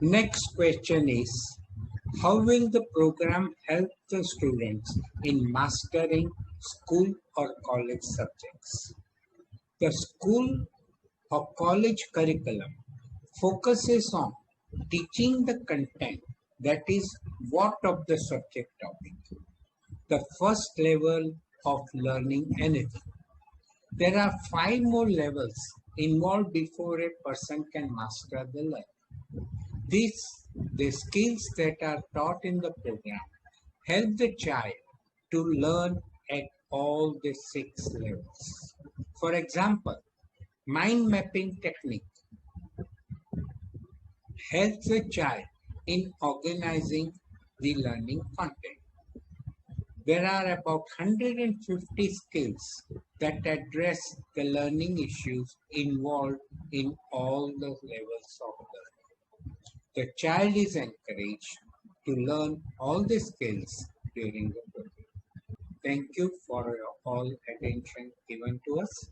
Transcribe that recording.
Next question is, how will the program help the students in mastering school or college subjects? The school or college curriculum focuses on teaching the content, that is, what of the subject topic, the first level of learning anything. There are 5 more levels involved before a person can master the learning. The skills that are taught in the program help the child to learn at all the 6 levels. For example, mind mapping technique helps the child in organizing the learning content. There are about 150 skills that address the learning issues involved in all the levels of learning. The child is encouraged to learn all the skills during the program. Thank you for your all attention given to us.